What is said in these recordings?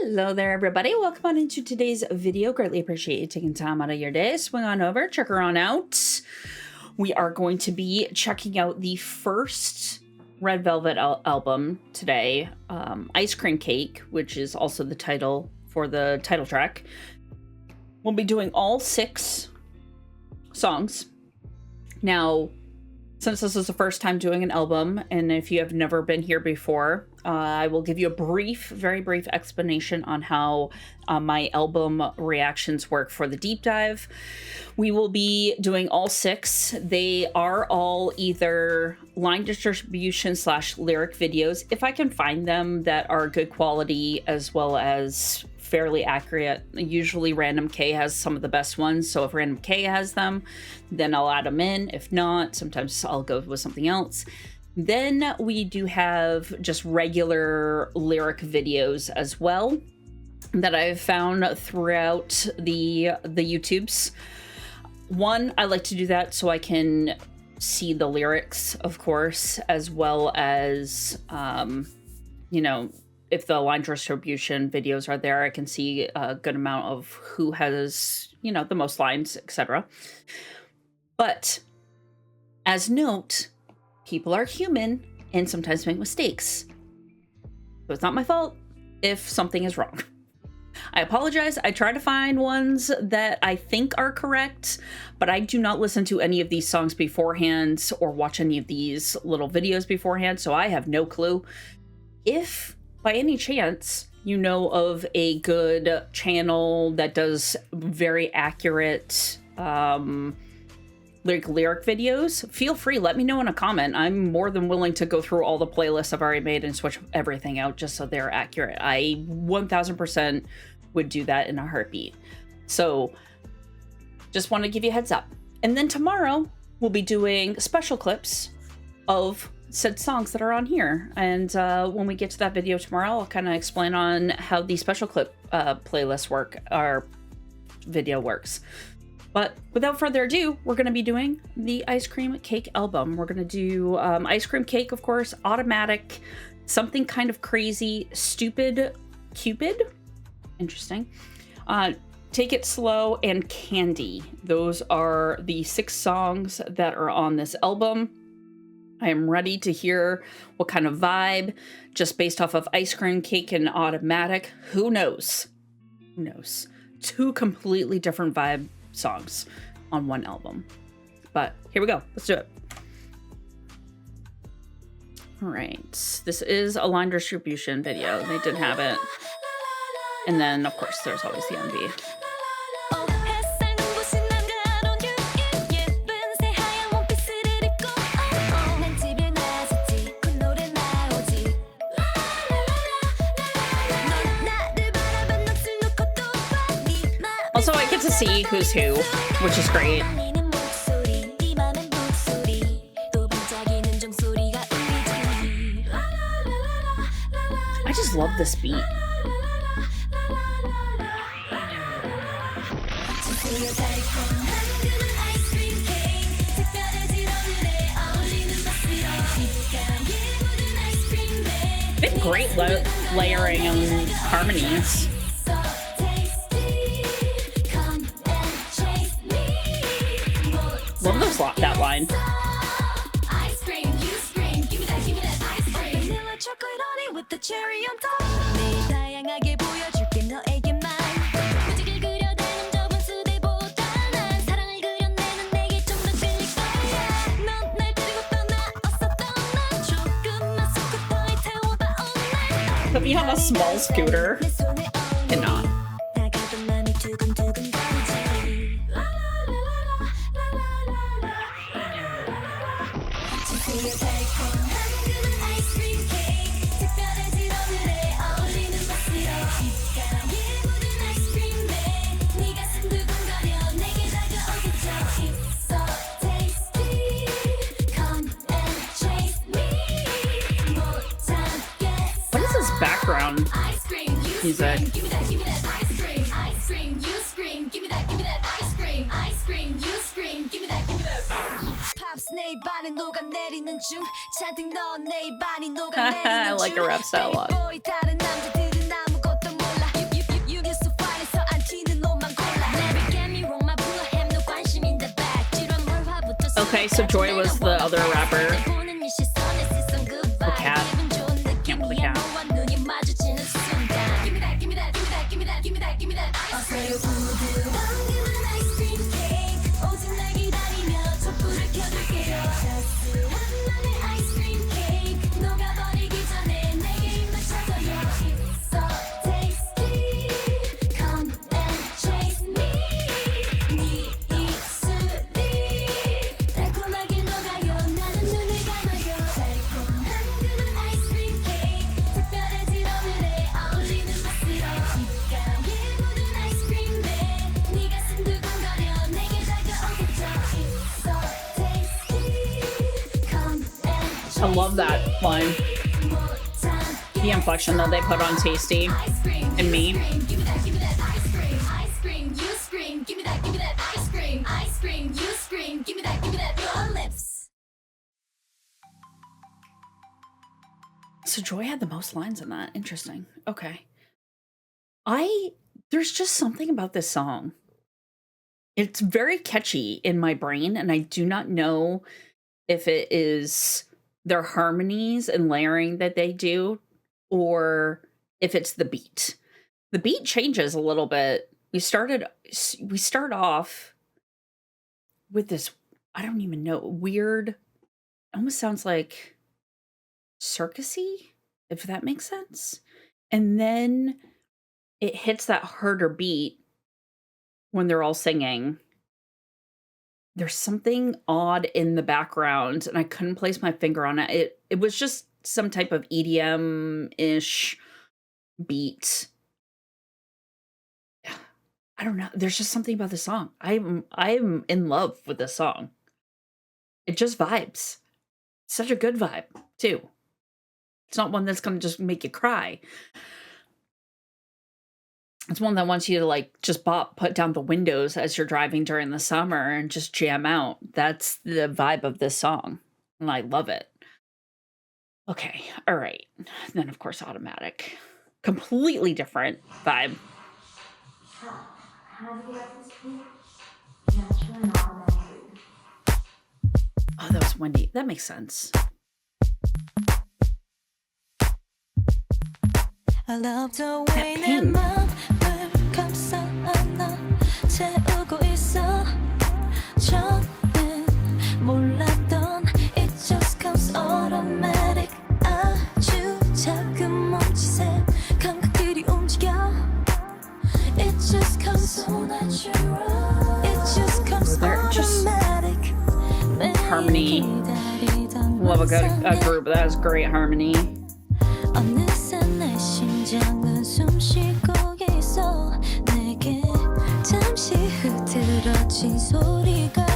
Hello there, everybody. Welcome on into today's video. Greatly appreciate you taking time out of your day. Swing on over, check her on out. We are going to be checking out the first Red Velvet album today, Ice Cream Cake, which is also the title for the title track. We'll be doing all 6 songs. Now, since this is the first time doing an album, and if you have never been here before, I will give you a very brief explanation on how my album reactions work for the deep dive. We will be doing all 6. They are all either line distribution / lyric videos, if I can find them that are good quality as well as fairly accurate. Usually Random K has some of the best ones, so if Random K has them, then I'll add them in. If not, sometimes I'll go with something else. Then we do have just regular lyric videos as well that I've found throughout the YouTubes. One, I like to do that so I can see the lyrics, of course, as well as, if the line distribution videos are there, I can see a good amount of who has, the most lines, etc. But as note, people are human and sometimes make mistakes. So it's not my fault if something is wrong. I apologize. I try to find ones that I think are correct, but I do not listen to any of these songs beforehand or watch any of these little videos beforehand, so I have no clue. If by any chance you know of a good channel that does very accurate lyric videos, feel free, let me know in a comment. I'm more than willing to go through all the playlists I've already made and switch everything out just so they're accurate. I 1000% would do that in a heartbeat. So just want to give you a heads up. And then tomorrow we'll be doing special clips of said songs that are on here. And when we get to that video tomorrow, I'll kind of explain on how the special clip playlists work, our video works. But without further ado, we're going to be doing the Ice Cream Cake album. We're going to do Ice Cream Cake, of course, Automatic, Something Kind of Crazy, Stupid, Cupid, interesting, Take It Slow, and Candy. Those are the 6 songs that are on this album. I am ready to hear what kind of vibe, just based off of Ice Cream Cake and Automatic. Who knows? Who knows? 2 completely different vibe songs on one album. But here we go. Let's do it. All right. This is a line distribution video. They did have it. And then, of course, there's always the MV. Also, I get to see who's who, which is great. I just love this beat. Been great layering and harmonies. Love those that line. Ice cream, you scream, give me that ice cream. Vanilla chocolate honey with the cherry on top. 다양하게 보여줄게 너에게만. 무지개 그려대는 좁은 수대보다 난 사랑을 그려내는 내게 좀 더 끌릴 거야. 넌 날 데리고 떠나 어서 떠나 조금만 속도에 태워봐 all night. If you have a small scooter, cannot. 다가던 맘이 두근두근 거리지. What is this background music? I like a rap style a lot. Okay, so Joy was the other rapper. The cat. Can't play cat. I love that line. The inflection that they put on Tasty and me. So Joy had the most lines in that. Interesting. Okay. There's just something about this song. It's very catchy in my brain, and I do not know if it is their harmonies and layering that they do, or if it's the beat. The beat changes a little bit. We start off with this, I don't even know, weird, almost sounds like circusy, if that makes sense. And then it hits that harder beat when they're all singing. There's something odd in the background, and I couldn't place my finger on it. It was just some type of EDM-ish beat. I don't know. There's just something about the song. I'm in love with this song. It just vibes. Such a good vibe, too. It's not one that's going to just make you cry. It's one that wants you to, like, just put down the windows as you're driving during the summer and just jam out. That's the vibe of this song, and I love it. Okay, all right. Then, of course, Automatic. Completely different vibe. Oh, that was Wendy. That makes sense. I love the way That pink. 채우고 있어 전엔 몰랐던 it just comes automatic 아주 작은 몸짓에 감각들이 움직여 it just comes so natural it just comes automatic Harmony. Love a group that has great harmony. 어느새 내 심장은 숨쉬고 있어 내게 잠시 흐트러진 소리가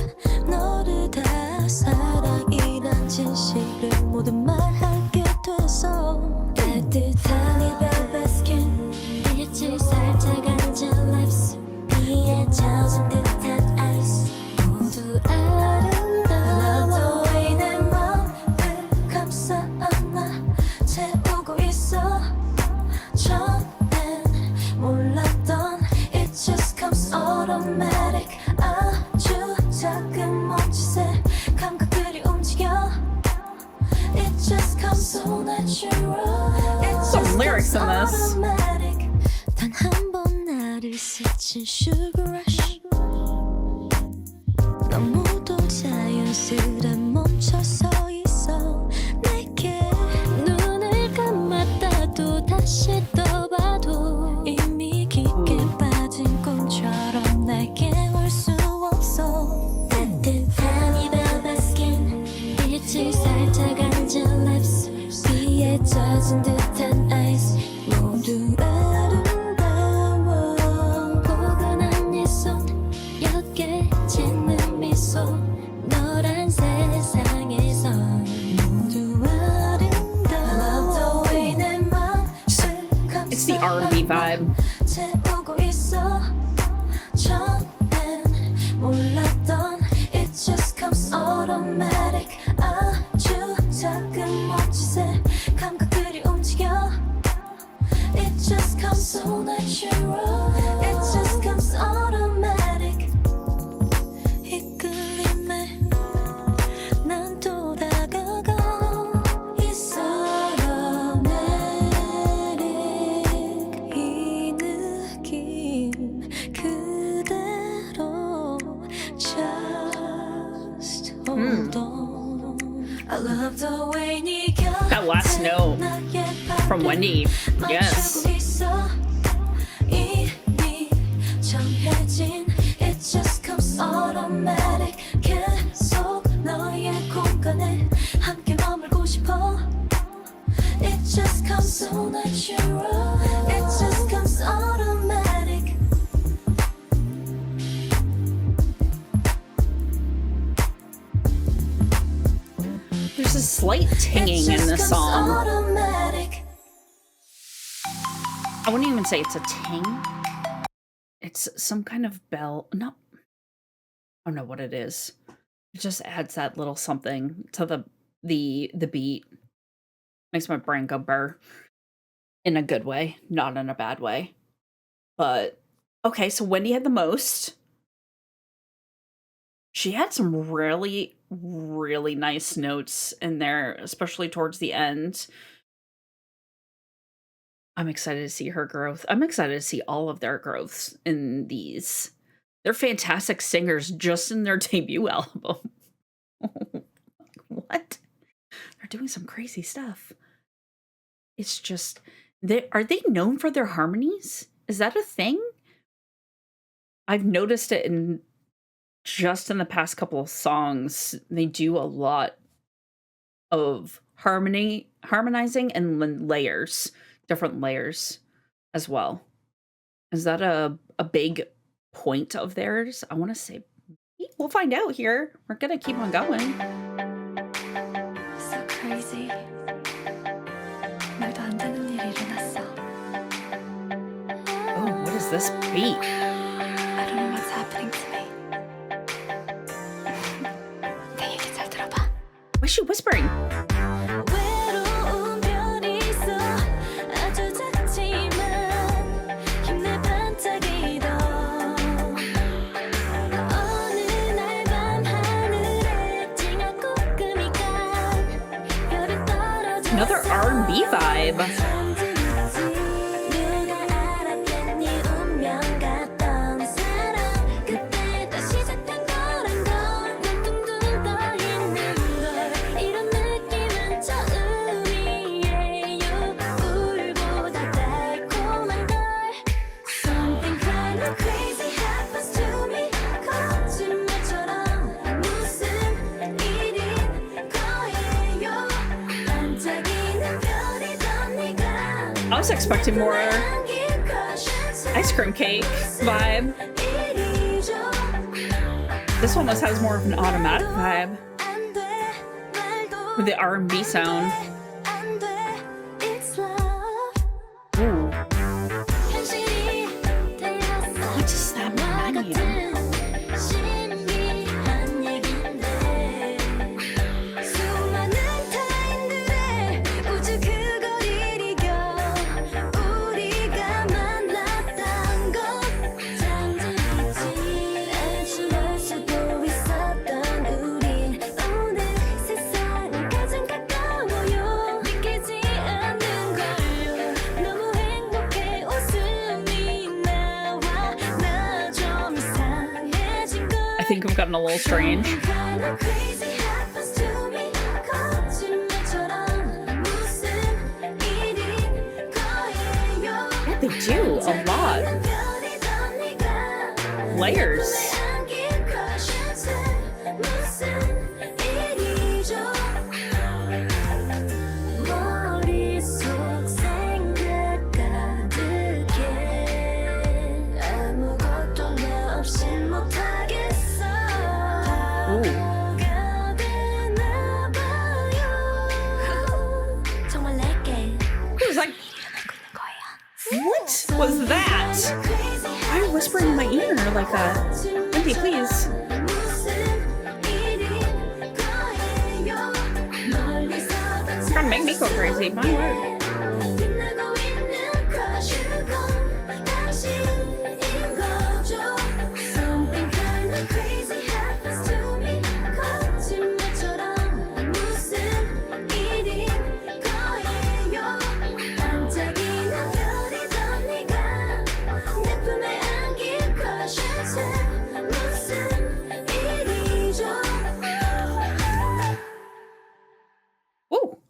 너를 다 사랑이란 진실을 모두 말하게 됐어 따뜻한 이 velvet skin 빛을 살짝 앉은 lips 비에 젖은 듯한 ice 모두 아름다워 내 맘을 감싸 안아 채우고 있어 전엔 몰랐던 it just comes automatic 아주 작은 몸짓에 감각들이 움직여 it just comes so natural it just lyrics in this. automatic 단 한 번 나를 스친 sugar rush 너무도 자연스레 멈춰서 있어 내게 눈을 감았다도 다시 떠봐도 이미 깊게 빠진 꿈처럼 내게 올 수 없어 따뜻한 이 velvet skin 빛을 살짝 앉은 lips 비에 젖은 듯한 ice 모두 아름다워 포근한 네 손 옅게 짓는 미소 너란 세상에서 모두 아름다워 내 맘을 It's the R&B vibe. 채우고 있어 전엔 몰랐던 it just comes automatic 아주 작은 몸짓에 감각들이 움직여 it just comes so natural it just comes automatic 이끌림에 Just hold on. I love the way 네 곁에 That last note 나의 from Wendy. Yes. 맞추고 있어. 이미 정해진 It just comes automatic. 계속 너의 공간에 함께 머물고 싶어. It just comes so natural. It just comes automatic. There's a slight tinging in this song. Automatic. I wouldn't even say it's a ting. It's some kind of bell. No. I don't know what it is. It just adds that little something to the beat. Makes my brain go burr. In a good way, not in a bad way. But okay, so Wendy had the most. She had some really, really nice notes in there, especially towards the end. I'm excited to see her growth. I'm excited to see all of their growths in these. They're fantastic singers just in their debut album. What? They're doing some crazy stuff. It's just, are they known for their harmonies? Is that a thing? I've noticed it in just in the past couple of songs. They do a lot of harmonizing and layers, different layers as well. Is that a big point of theirs? I want to say we'll find out here. We're gonna keep on going. So crazy. 말도 안 되는 일이 일어났어. Oh, what is this beat? I don't know what's happening to me. 내 얘기 잘 들어봐. Why is she whispering? 외로운 별이 있어. 아주 작지만 힘내 반짝이던 어느 날 밤 하늘에 찡하고 끔이간 별이 떨어져 Another R&B vibe. I was expecting more ice cream cake vibe. This one has more of an automatic vibe with the R&B sound. Ooh. What does that remind me of? I think I've gotten a little strange. Yeah, they do a lot. Layers. It was like, what was that? Why are you whispering in my ear like that? Wendy, please. It's trying to make me go crazy. My word.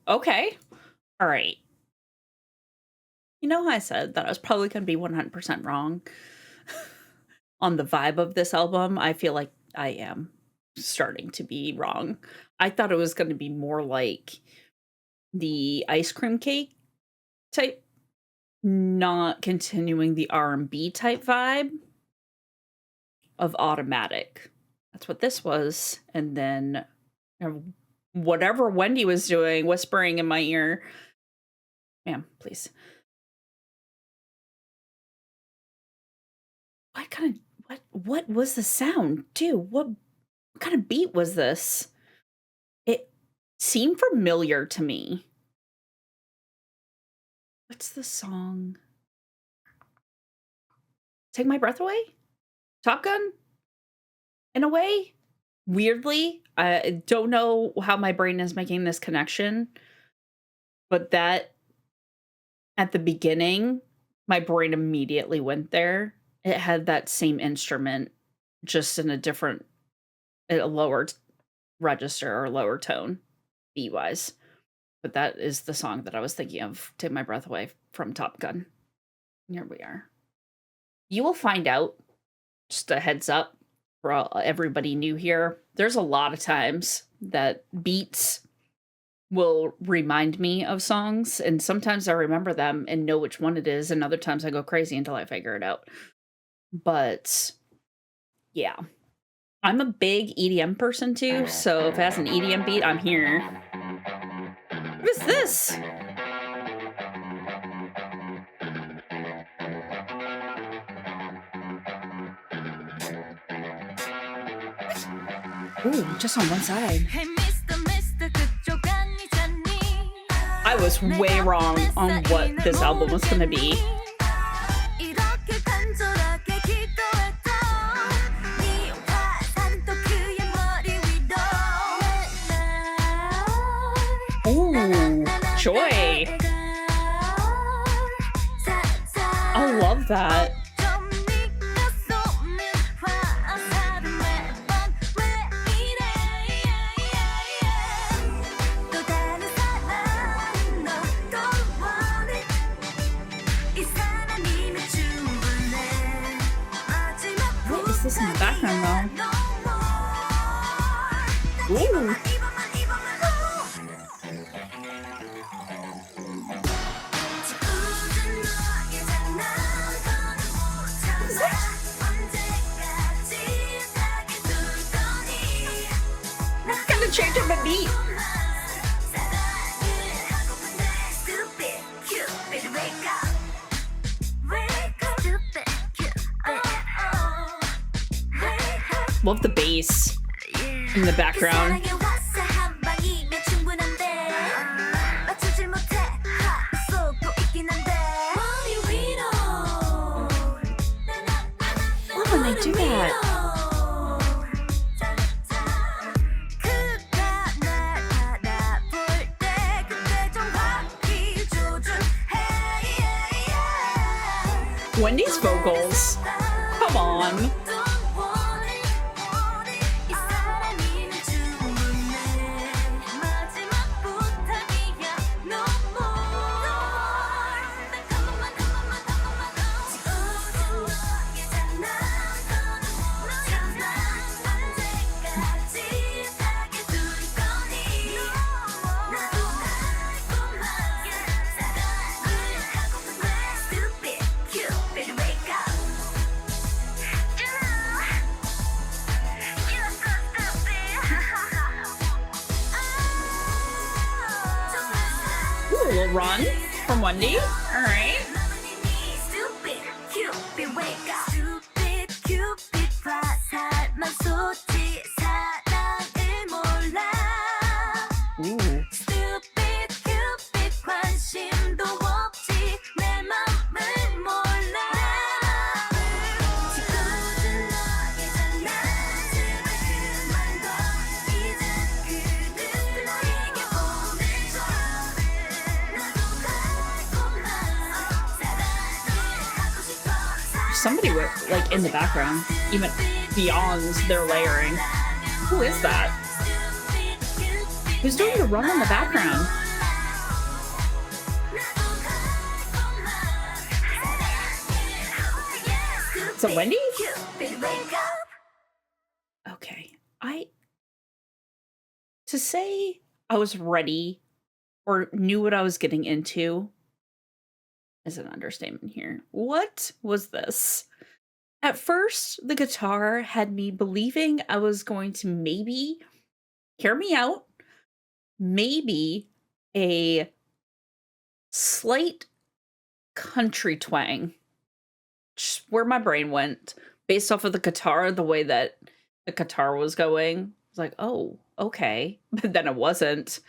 Okay. All right. You know how I said that I was probably going to be 100% wrong on the vibe of this album? I feel like I am starting to be wrong. I thought it was going to be more like the ice cream cake type, not continuing the R&B type vibe of Automatic. That's what this was. And then whatever Wendy was doing, whispering in my ear. Ma'am, please. What was the sound, too? What kind of beat was this? It seemed familiar to me. What's the song? Take My Breath Away? Top Gun? In a way? Weirdly, I don't know how my brain is making this connection, but that at the beginning, my brain immediately went there. It had that same instrument, just in a lower register or lower tone, beat-wise. But that is the song that I was thinking of, Take My Breath Away from Top Gun. Here we are. You will find out, just a heads up for everybody new here, there's a lot of times that beats will remind me of songs, and sometimes I remember them and know which one it is, and other times I go crazy until I figure it out. But yeah, I'm a big EDM person too, so if it has an EDM beat, I'm here. What is this? Ooh, just on one side. I was way wrong on what this album was going to be. Ooh, Joy. I love that. What is this in the background though? Ooh. Change up a beat. Love the bass in the background. Love when they do that. Wendy's vocals. Come on. A little run from Wendy. All right. Ooh. Somebody with, like, in the background, even beyond their layering. Who is that? Who's doing the run in the background? Is it Wendy? Cupid, wake up. Okay. To say I was ready or knew what I was getting into is an understatement here. What was this? At first, the guitar had me believing I was going to maybe, hear me out, maybe a slight country twang. Just where my brain went based off of the guitar, the way that the guitar was going. I was like, oh, okay. But then it wasn't.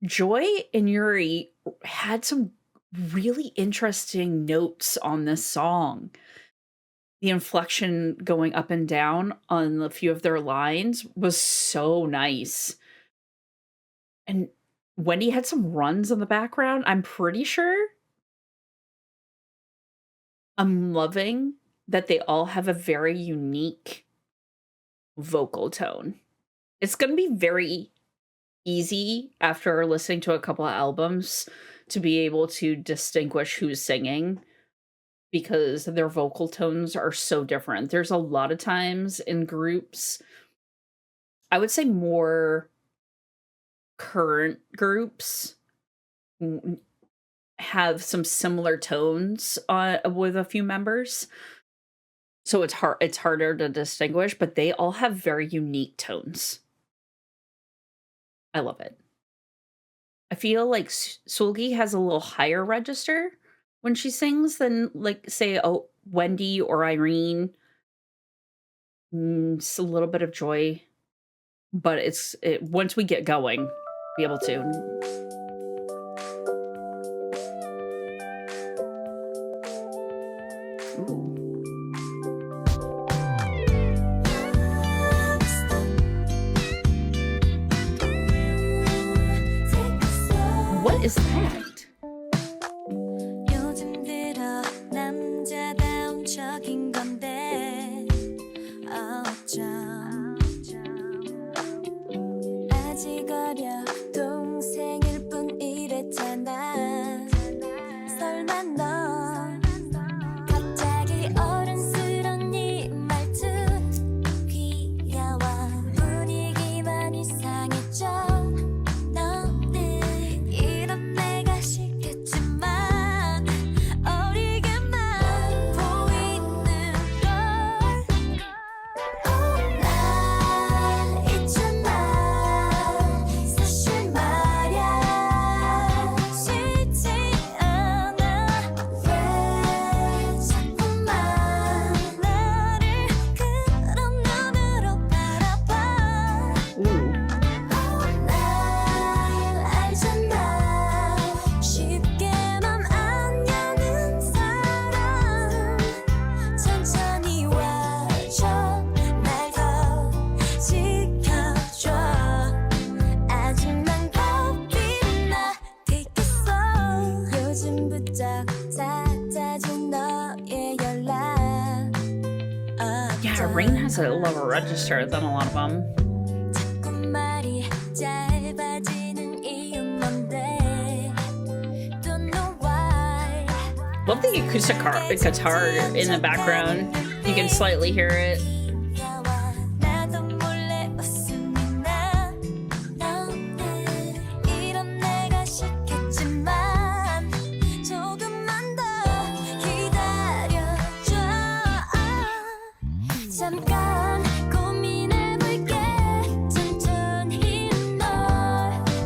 Joy and Yuri had some really interesting notes on this song. The inflection going up and down on a few of their lines was so nice. And Wendy had some runs in the background, I'm pretty sure. I'm loving that they all have a very unique vocal tone. It's going to be very easy after listening to a couple of albums to be able to distinguish who's singing because their vocal tones are so different. There's a lot of times in groups, I would say more current groups have some similar tones with a few members. So it's harder to distinguish, but they all have very unique tones. I love it. I feel like Sulgi has a little higher register when she sings than, like, say, Wendy or Irene. It's a little bit of Joy, but once we get going, be able to. Ooh. What is that? 요즘 들어 남자다운 척인 건데 어쩜 아직 어려 동생일 뿐 이랬잖아 설마 너 갑자기 어른스런 네 말투 귀여워 분위기만 이상해져 너는 이런 내가 싫겠지만 어리게만 보이는 걸 나 있잖아 사실 말야 쉽지 않아 왜 자꾸만 나를 그런 눈으로 바라봐 Ooh. 날 알잖아 쉽게 맘 안 여는 사람 천천히 와줘 날 더 지켜줘 아직 난 겁이 나 되겠어 요즘 부쩍 잦아진 너의 연락 Yeah, Rain has a lower register than a lot of them. 자꾸 말이 짧아지는 이유 뭔데 Don't know why Love the acoustic guitar in the background. You can slightly hear it. 귀여워 나도 몰래 웃음이 나 너는 이런 내가 싫겠지만 조금만 더 기다려줘 잠깐 고민해볼게 천천히 널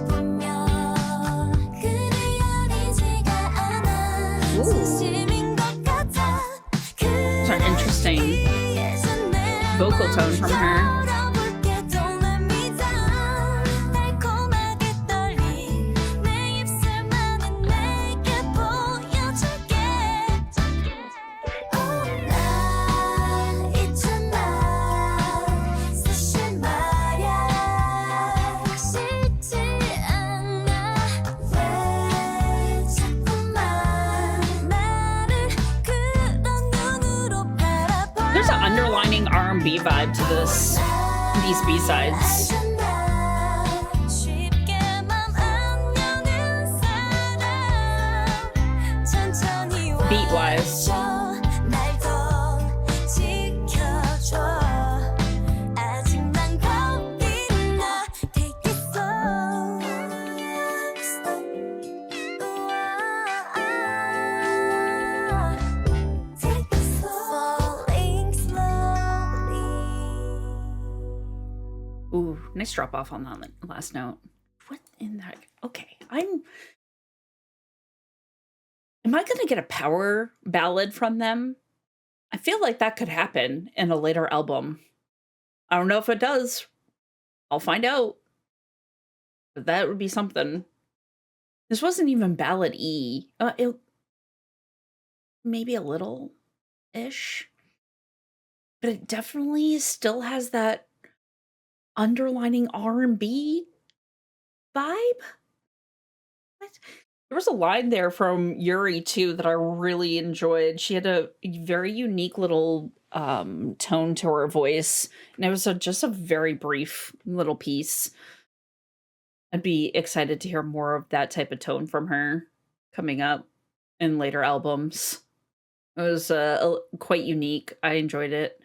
보면 그리 어리지가 않아 진심인 것 같아 It's an interesting vocal tone from her. 달콤하게 떨린 내 입술만은 내게 보여줄게 나 있잖아 사실 말야 쉽지 않아 왜 자꾸만 나를 그런 눈으로 바라봐 There's an underlining R&B vibe to these B-sides. 쉽게 맘안 여는 사람 천천히 Beat-wise. 와줘 날 더 Ooh, nice drop off on that last note. What in the heck? Okay, am I gonna get a power ballad from them? I feel like that could happen in a later album. I don't know if it does. I'll find out. But that would be something. This wasn't even ballad E. Maybe a little-ish. But it definitely still has that underlining R&B vibe. What? There was a line there from Yuri too that I really enjoyed. She had a very unique little tone to her voice, and it was just a very brief little piece. I'd be excited to hear more of that type of tone from her coming up in later albums. It was quite unique. I enjoyed it.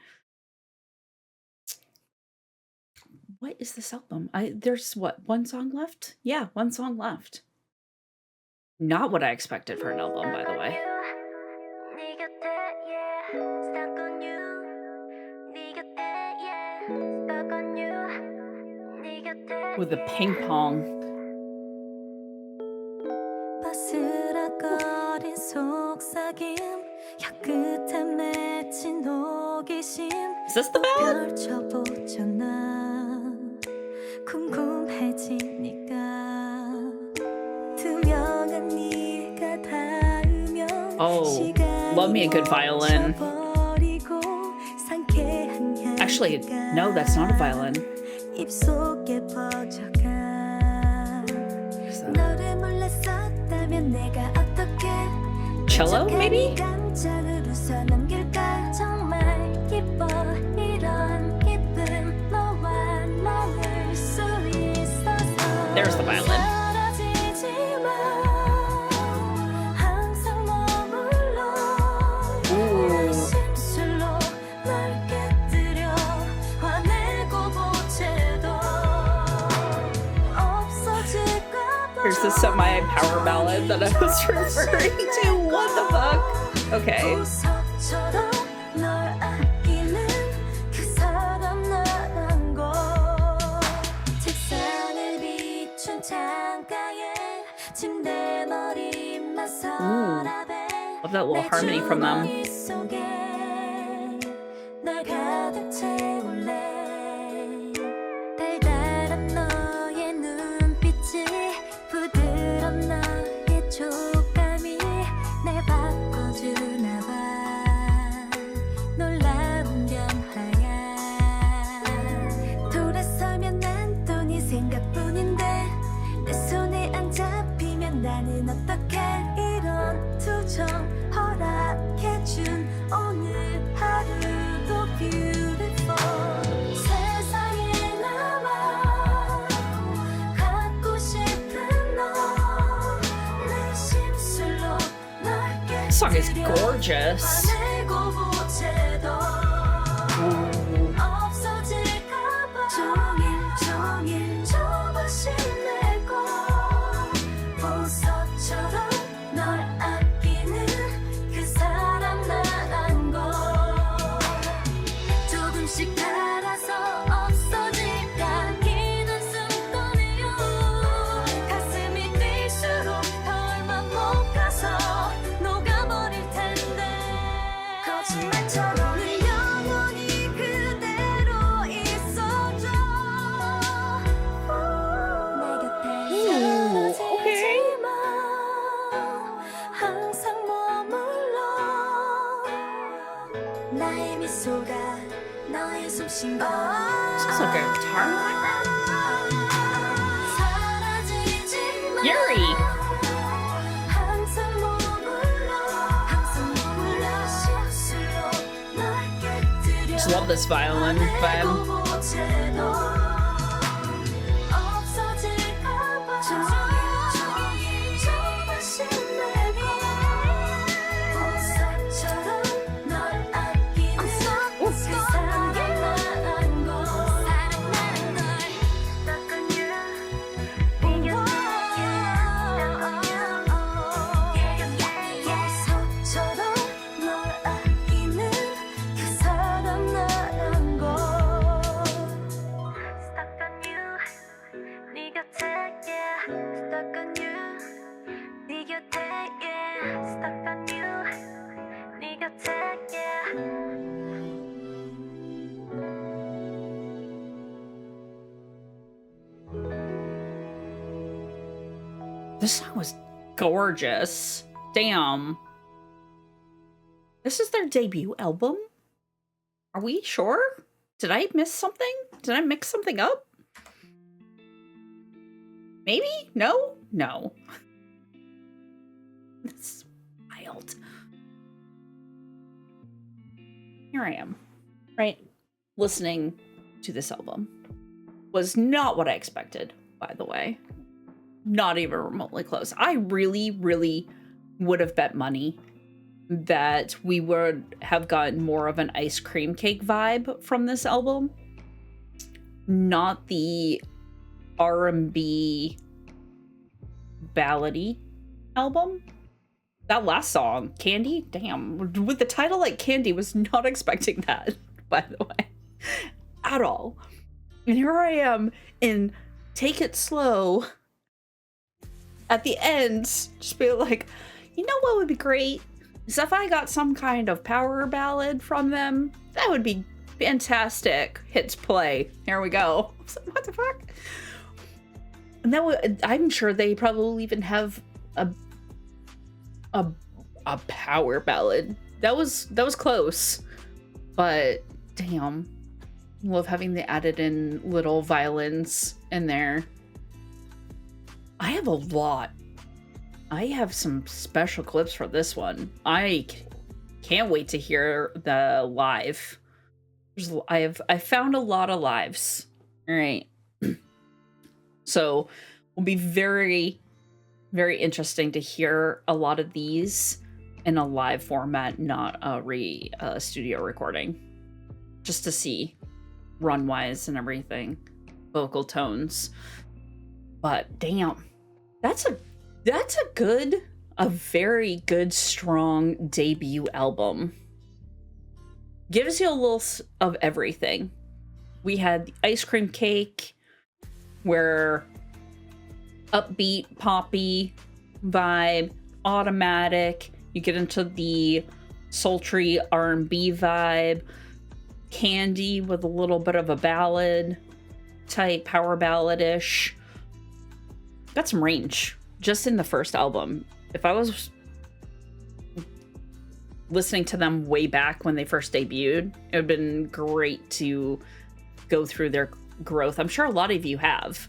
What is this album? There's what, one song left? Yeah, one song left. Not what I expected for an album, by the way. With the ping pong. Is this the ballad? Oh, love me a good violin. Actually, no, that's not a violin. Cello, maybe? There's the violin. Here's the semi-power ballad that I was referring to. What the fuck? Okay. Ooh. Love that little harmony from them. This song is gorgeous. Sounds like a guitar line. Yuri! Just love this violin vibe. This song was gorgeous. Damn. This is their debut album? Are we sure? Did I miss something? Did I mix something up? Maybe? No? No. That's wild. Here I am, right? Listening to this album. Was not what I expected, by the way. Not even remotely close. I really, really would have bet money that we would have gotten more of an ice cream cake vibe from this album. Not the R&B ballady album. That last song, Candy, damn, with the title like Candy, was not expecting that, by the way, at all. And here I am in Take It Slow at the end, just be like, you know what would be great? Is if I got some kind of power ballad from them. That would be fantastic. Hits play. Here we go. I was like, what the fuck? And that would, I'm sure they probably even have a power ballad. That was close. But damn. Love having the added in little violins in there. I have a lot. I have some special clips for this one. I can't wait to hear the live. I found a lot of lives. All right. So will be very, very interesting to hear a lot of these in a live format, not a studio recording. Just to see run wise and everything, vocal tones. But damn, that's a very good, strong debut album. Gives you a little of everything. We had the ice cream cake, where upbeat, poppy vibe, automatic. You get into the sultry R&B vibe. Candy with a little bit of a ballad type, power ballad-ish. Got some range just in the first album. If I was listening to them way back when they first debuted, it would have been great to go through their growth. I'm sure a lot of you have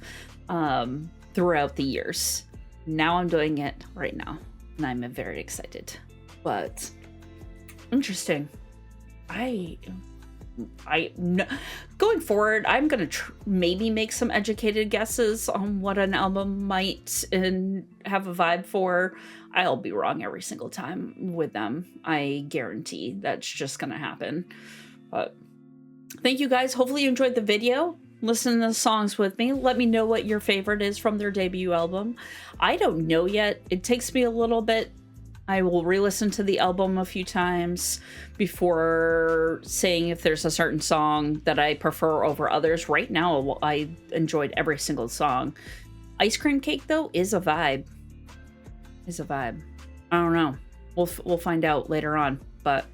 throughout the years. Now I'm doing it right now, and I'm very excited. But interesting. Going forward, I'm gonna maybe make some educated guesses on what an album might and have a vibe for. I'll be wrong every single time with them. I guarantee that's just gonna happen. But thank you guys. Hopefully you enjoyed the video. Listen to the songs with me. Let me know what your favorite is from their debut album. I don't know yet. It takes me a little bit. I will re-listen to the album a few times before saying if there's a certain song that I prefer over others. Right now, I enjoyed every single song. Ice Cream Cake, though, is a vibe. I don't know. We'll find out later on. But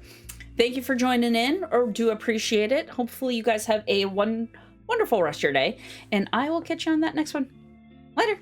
thank you for joining in, or do appreciate it. Hopefully you guys have a wonderful rest of your day, and I will catch you on that next one. Later.